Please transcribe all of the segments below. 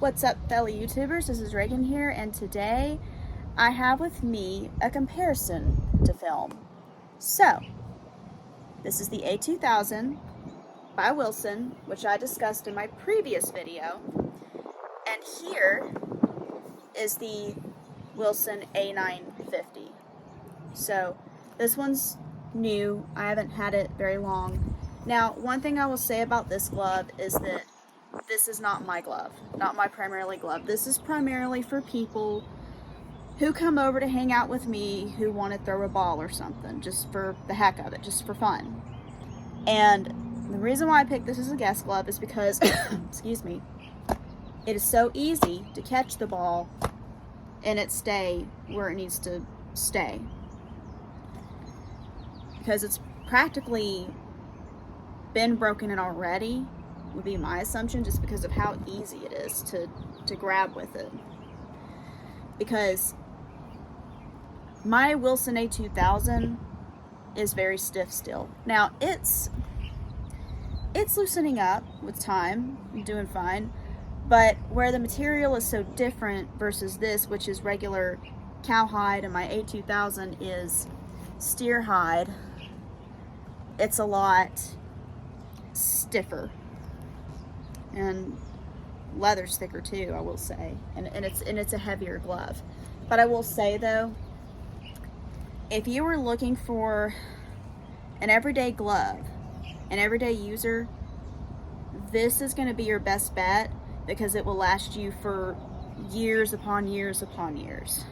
What's up, fellow YouTubers? This is Reagan here, and today I have with me a comparison to film. So, this is the A2000 by Wilson, which I discussed in my previous video, and here is the Wilson A950. So, this one's new. I haven't had it very long. Now, one thing I will say about this glove is that this is not my glove, not my primarily glove. This is primarily for people who come over to hang out with me who want to throw a ball or something, just for the heck of it, just for fun. And the reason why I picked this as a guest glove is because, excuse me, it is so easy to catch the ball and it stay where it needs to stay. Because it's practically been broken in already, would be my assumption, just because of how easy it is to grab with it. Because my Wilson A2000 is very stiff still. Now it's loosening up with time, I'm doing fine, but where the material is so different versus this, which is regular cowhide, and my A2000 is steer hide, it's a lot stiffer. And leather's thicker too, I will say, and it's a heavier glove. But I will say though, if you were looking for an everyday glove, an everyday user, this is going to be your best bet, because it will last you for years upon years upon years.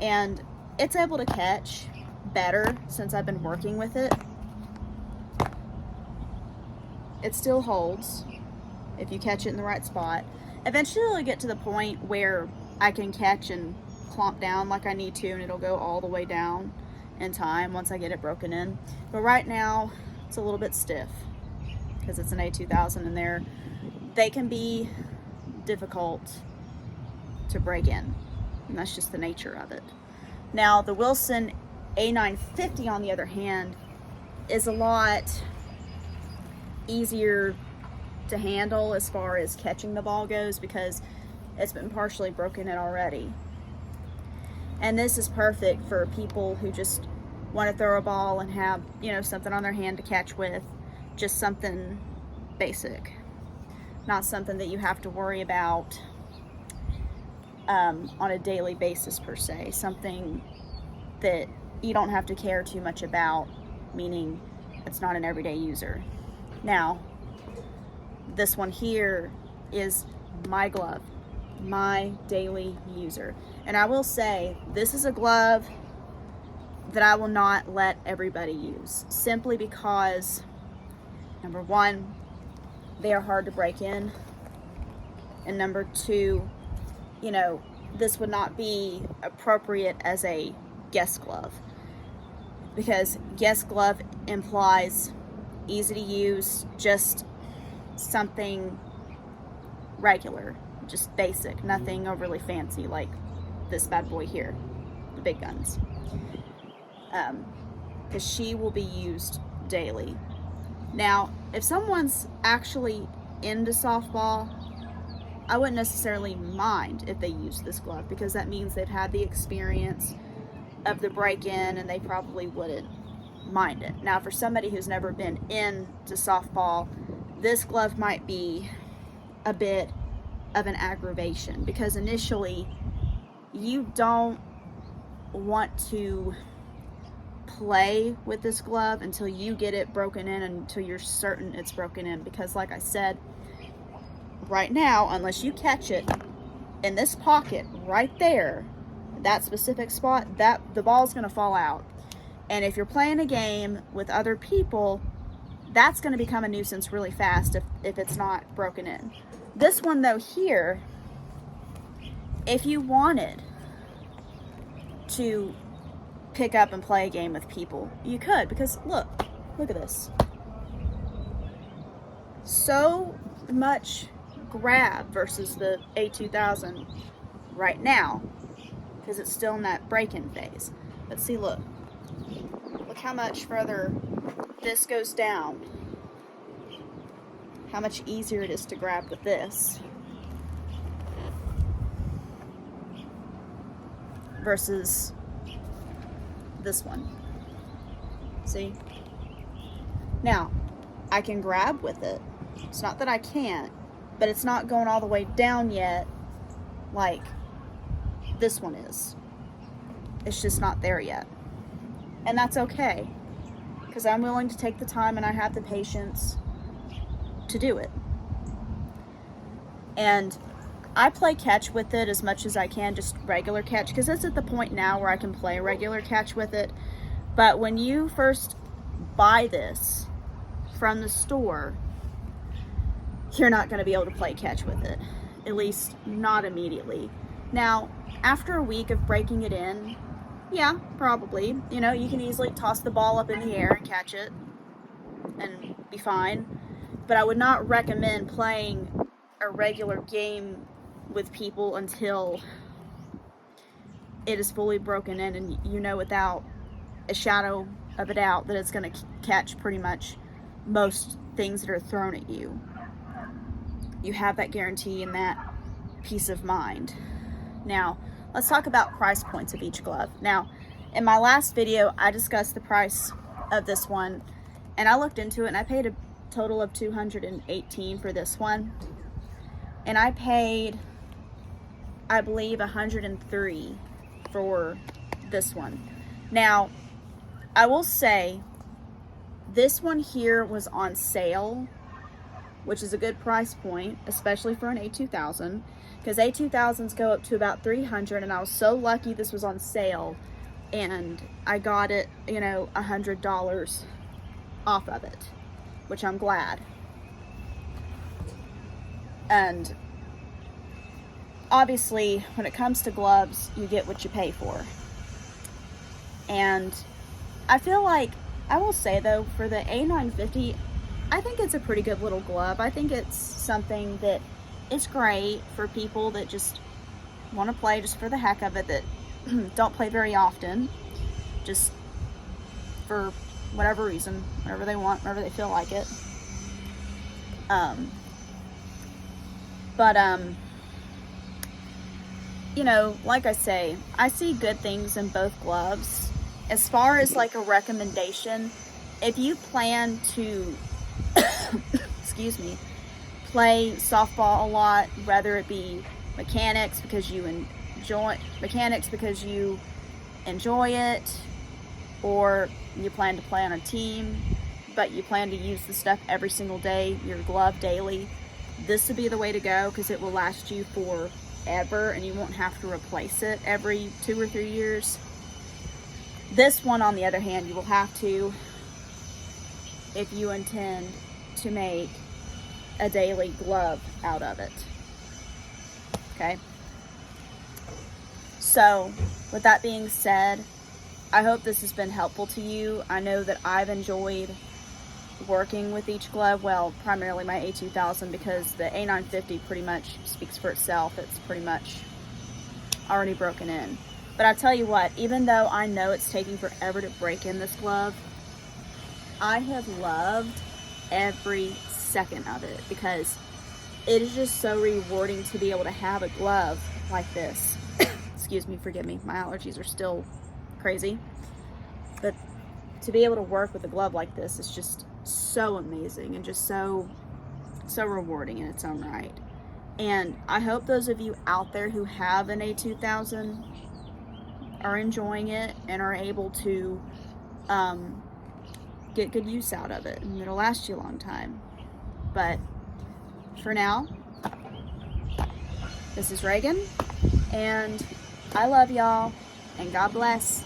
And it's able to catch better since I've been working with it. It still holds if you catch it in the right spot. Eventually it'll get to the point where I can catch and clomp down like I need to, and it'll go all the way down in time once I get it broken in. But right now it's a little bit stiff because it's an A2000, and they can be difficult to break in, and that's just the nature of it. Now the Wilson A950 on the other hand is a lot easier to handle as far as catching the ball goes, because it's been partially broken in already. And this is perfect for people who just want to throw a ball and have, something on their hand to catch with, just something basic, not something that you have to worry about on a daily basis per se, something that you don't have to care too much about, meaning it's not an everyday user. Now, this one here is my glove, my daily user. And I will say, this is a glove that I will not let everybody use, simply because, number one, they are hard to break in. And number two, this would not be appropriate as a guest glove, because guest glove implies easy to use, just something regular, just basic, nothing overly fancy like this bad boy here, the big guns, because she will be used daily. Now, if someone's actually into softball, I wouldn't necessarily mind if they use this glove, because that means they've had the experience of the break-in and they probably wouldn't mind it. Now, for somebody who's never been into softball, this glove might be a bit of an aggravation, because initially you don't want to play with this glove until you get it broken in, until you're certain it's broken in, because like I said, right now, unless you catch it in this pocket right there, that specific spot, that the ball's going to fall out. And if you're playing a game with other people, that's going to become a nuisance really fast if it's not broken in. This one though here, if you wanted to pick up and play a game with people, you could, because look at this. So much grab versus the A2000 right now, because it's still in that break-in phase. But see, look how much further this goes down how much easier it is to grab with this versus this one. See? Now, I can grab with it. It's not that I can't, but it's not going all the way down yet like this one is. It's just not there yet. And that's okay, because I'm willing to take the time and I have the patience to do it. And I play catch with it as much as I can, just regular catch, because it's at the point now where I can play regular catch with it. But when you first buy this from the store, you're not going to be able to play catch with it, at least not immediately. Now, after a week of breaking it in, yeah, probably, you know, you can easily toss the ball up in the air and catch it and be fine. But I would not recommend playing a regular game with people until it is fully broken in and you know without a shadow of a doubt that it's going to catch pretty much most things that are thrown at you. You have that guarantee and that peace of mind. Now, let's talk about price points of each glove. Now, in my last video, I discussed the price of this one, and I looked into it, and I paid a total of $218 for this one. And I paid, I believe, $103 for this one. Now, I will say, this one here was on sale, which is a good price point, especially for an A2000, because A2000s go up to about $300, and I was so lucky this was on sale, and I got it, you know, $100 off of it, which I'm glad. And obviously, when it comes to gloves, you get what you pay for. And I feel like, I will say though, for the A950, I think it's a pretty good little glove. I think it's something that is great for people that just want to play just for the heck of it, that don't play very often, just for whatever reason, whatever they want, whenever they feel like it. You know, like I say, I see good things in both gloves. As far as like a recommendation, if you plan to excuse me, play softball a lot, whether it be mechanics because you enjoy it, or you plan to play on a team but you plan to use the stuff every single day, your glove daily, this would be the way to go, because it will last you forever and you won't have to replace it every 2 or 3 years. This one, on the other hand, you will have to if you intend to make a daily glove out of it. Okay? So, with that being said, I hope this has been helpful to you. I know that I've enjoyed working with each glove, well, primarily my A2000, because the A950 pretty much speaks for itself. It's pretty much already broken in. But I tell you what, even though I know it's taking forever to break in this glove, I have loved every second of it, because it is just so rewarding to be able to have a glove like this. Excuse me, forgive me, my allergies are still crazy. But to be able to work with a glove like this is just so amazing and just so rewarding in its own right. And I hope those of you out there who have an A2000 are enjoying it and are able to get good use out of it, and it'll last you a long time. But for now, this is Reagan, and I love y'all, and God bless.